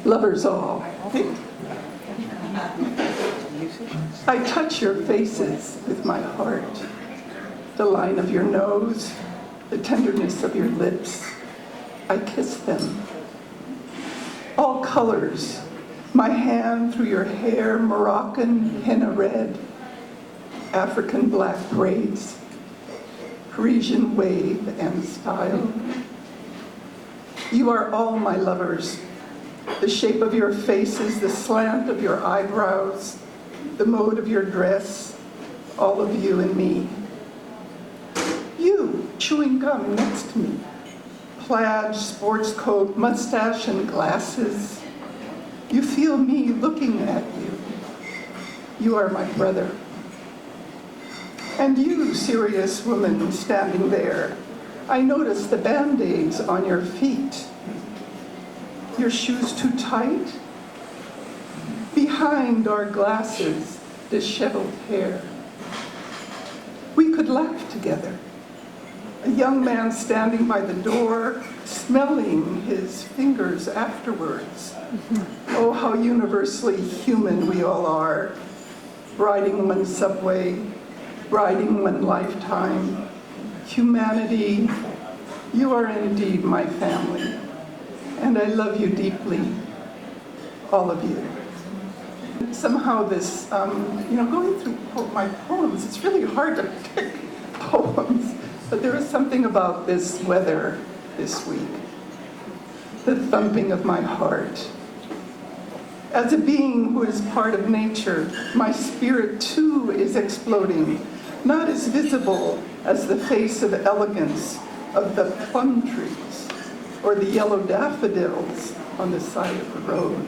lovers all. I touch your faces with my heart, the line of your nose, the tenderness of your lips. I kiss them. All colors, my hand through your hair, Moroccan henna red, African black braids, Parisian wave and style. You are all my lovers. The shape of your faces, the slant of your eyebrows, the mode of your dress, all of you and me. You, chewing gum next to me, plaid, sports coat, mustache, and glasses. You feel me looking at you. You are my brother. And you, serious woman standing there, I notice the Band-Aids on your feet. Your shoes too tight? Behind our glasses, disheveled hair. We could laugh together. A young man standing by the door, smelling his fingers afterwards. Oh, how universally human we all are. Riding one subway, riding one lifetime. Humanity, you are indeed my family. And I love you deeply, all of you. Somehow this, going through my poems, it's really hard to pick poems, but there is something about this weather this week, the thumping of my heart. As a being who is part of nature, my spirit too is exploding, not as visible as the face of elegance of the plum trees or the yellow daffodils on the side of the road.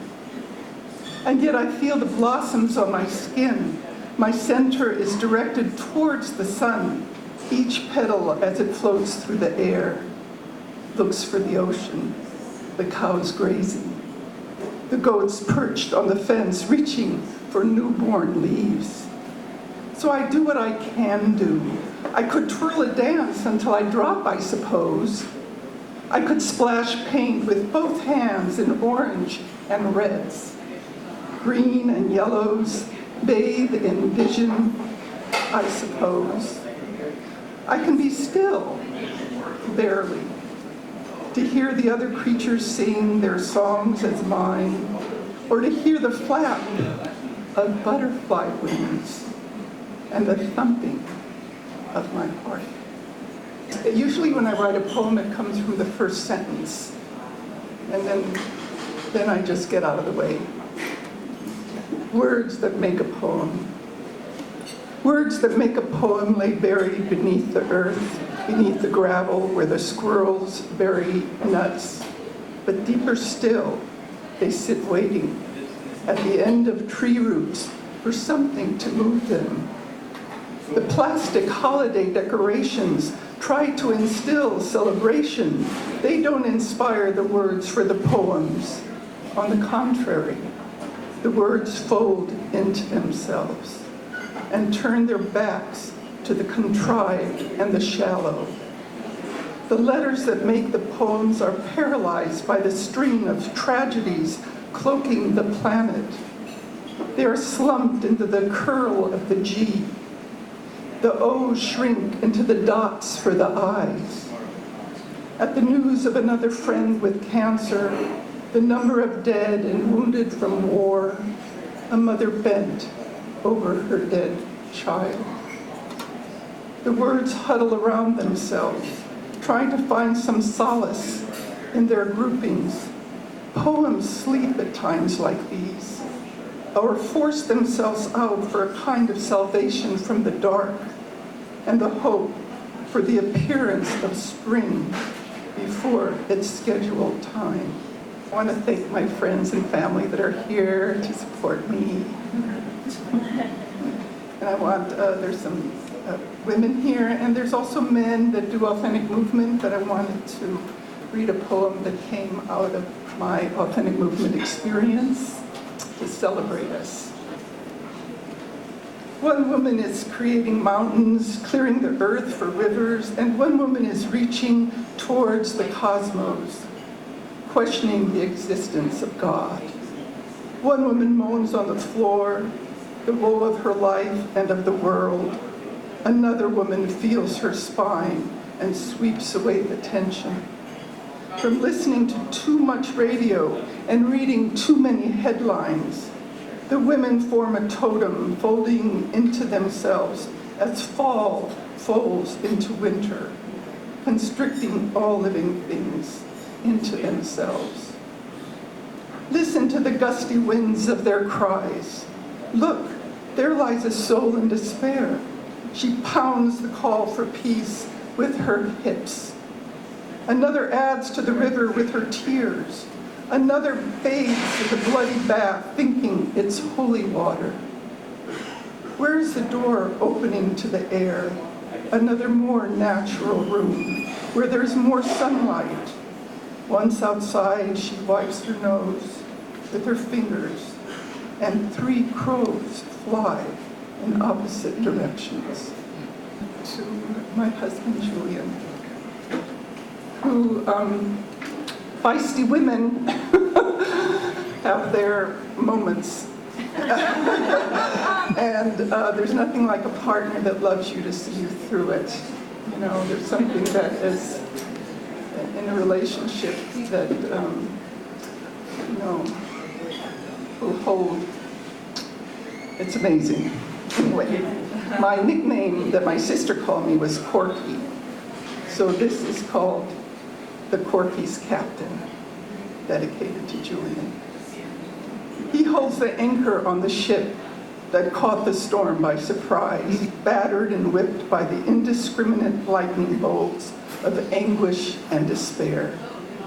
And yet I feel the blossoms on my skin. My center is directed towards the sun. Each petal, as it floats through the air, looks for the ocean, the cows grazing, the goats perched on the fence reaching for newborn leaves. So I do what I can do. I could twirl a dance until I drop, I suppose. I could splash paint with both hands in orange and reds, green and yellows, bathe in vision, I suppose. I can be still, barely, to hear the other creatures sing their songs as mine, or to hear the flap of butterfly wings and the thumping of my heart. Usually when I write a poem, it comes from the first sentence, and then I just get out of the way. Words that make a poem. Words that make a poem lay buried beneath the earth, beneath the gravel where the squirrels bury nuts. But deeper still, they sit waiting at the end of tree roots for something to move them. The plastic holiday decorations try to instill celebration. They don't inspire the words for the poems. On the contrary, the words fold into themselves and turn their backs to the contrived and the shallow. The letters that make the poems are paralyzed by the string of tragedies cloaking the planet. They are slumped into the curl of the G. The O's shrink into the dots for the I's. At the news of another friend with cancer, the number of dead and wounded from war, a mother bent over her dead child. The words huddle around themselves, trying to find some solace in their groupings. Poems sleep at times like these, or force themselves out for a kind of salvation from the dark and the hope for the appearance of spring before its scheduled time. I want to thank my friends and family that are here to support me. And I want, there's some women here, and there's also men that do authentic movement, but I wanted to read a poem that came out of my authentic movement experience to celebrate us. One woman is creating mountains, clearing the earth for rivers, and one woman is reaching towards the cosmos, questioning the existence of God. One woman moans on the floor, the woe of her life and of the world. Another woman feels her spine and sweeps away the tension. From listening to too much radio and reading too many headlines, the women form a totem folding into themselves as fall folds into winter, constricting all living things into themselves. Listen to the gusty winds of their cries. Look, there lies a soul in despair. She pounds the call for peace with her hips. Another adds to the river with her tears. Another bathes in the bloody bath, thinking it's holy water. Where is the door opening to the air? Another more natural room, where there's more sunlight. Once outside, she wipes her nose with her fingers, and 3 crows fly in opposite directions. To my husband, Julian, who feisty women have their moments. And there's nothing like a partner that loves you to see you through it. You know, there's something that is in a relationship that, you know, will hold. It's amazing. Anyway, my nickname that my sister called me was Corky. So this is called The Corky's Captain, dedicated to Julian. He holds the anchor on the ship that caught the storm by surprise, battered and whipped by the indiscriminate lightning bolts of anguish and despair.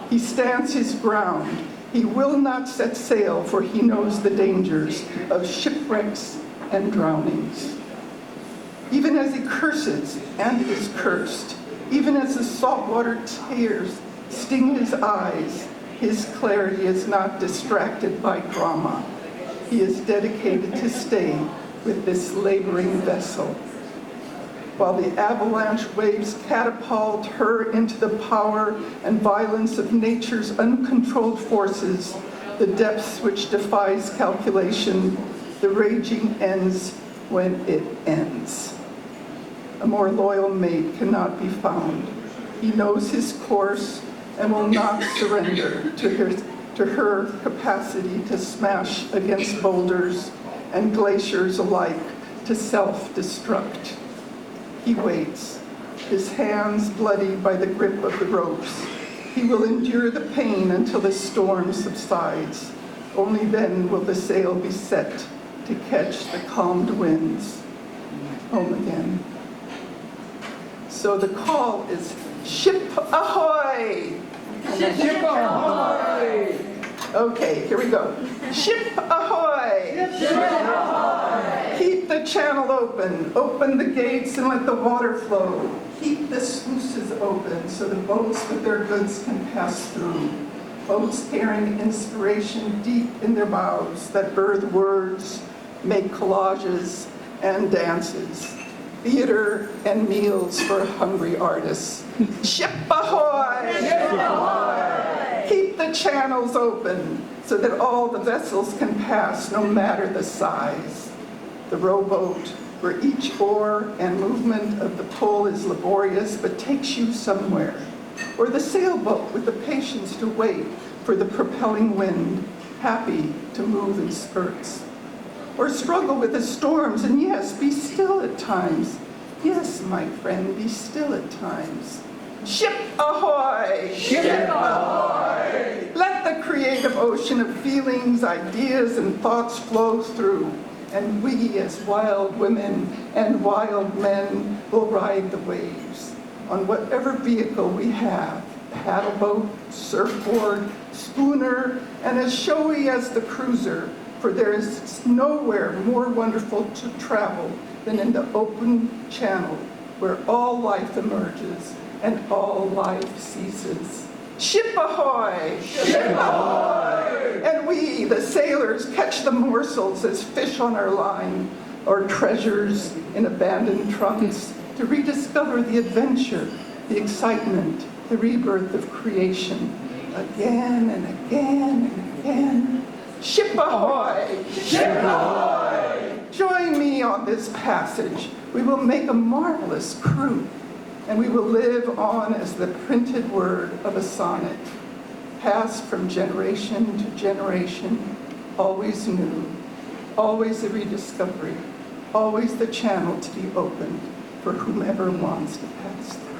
He stands his ground. He will not set sail, for he knows the dangers of shipwrecks and drownings. Even as he curses and is cursed, even as the saltwater tears sting his eyes, his clarity is not distracted by drama. He is dedicated to stay with this laboring vessel. While the avalanche waves catapult her into the power and violence of nature's uncontrolled forces, the depths which defies calculation, the raging ends when it ends. A more loyal mate cannot be found. He knows his course and will not surrender to her capacity to smash against boulders and glaciers alike to self-destruct. He waits, his hands bloody by the grip of the ropes. He will endure the pain until the storm subsides. Only then will the sail be set to catch the calmed winds home again. So the call is ship ahoy! Ship ahoy! Okay, here we go. Ship ahoy! Ship ahoy! Keep the channel open. Open the gates and let the water flow. Keep the sluices open so the boats with their goods can pass through. Boats carrying inspiration deep in their bows that birth words, make collages and dances. Theater and meals for hungry artists. Ship ahoy! Ship ahoy! Keep the channels open so that all the vessels can pass, no matter the size. The rowboat, where each oar and movement of the pull is laborious but takes you somewhere. Or the sailboat with the patience to wait for the propelling wind, happy to move in spurts. Or struggle with the storms, and yes, be still at times. Yes, my friend, be still at times. Ship ahoy! Ship ahoy! Let the creative ocean of feelings, ideas, and thoughts flow through, and we as wild women and wild men will ride the waves on whatever vehicle we have, paddleboat, surfboard, schooner, and as showy as the cruiser, for there is nowhere more wonderful to travel than in the open channel where all life emerges and all life ceases. Ship ahoy! Ship ahoy! And we, the sailors, catch the morsels as fish on our line, or treasures in abandoned trunks, to rediscover the adventure, the excitement, the rebirth of creation, again and again and again. Ship ahoy! Ship ahoy! Join me on this passage. We will make a marvelous crew, and we will live on as the printed word of a sonnet, passed from generation to generation, always new, always a rediscovery, always the channel to be opened for whomever wants to pass through.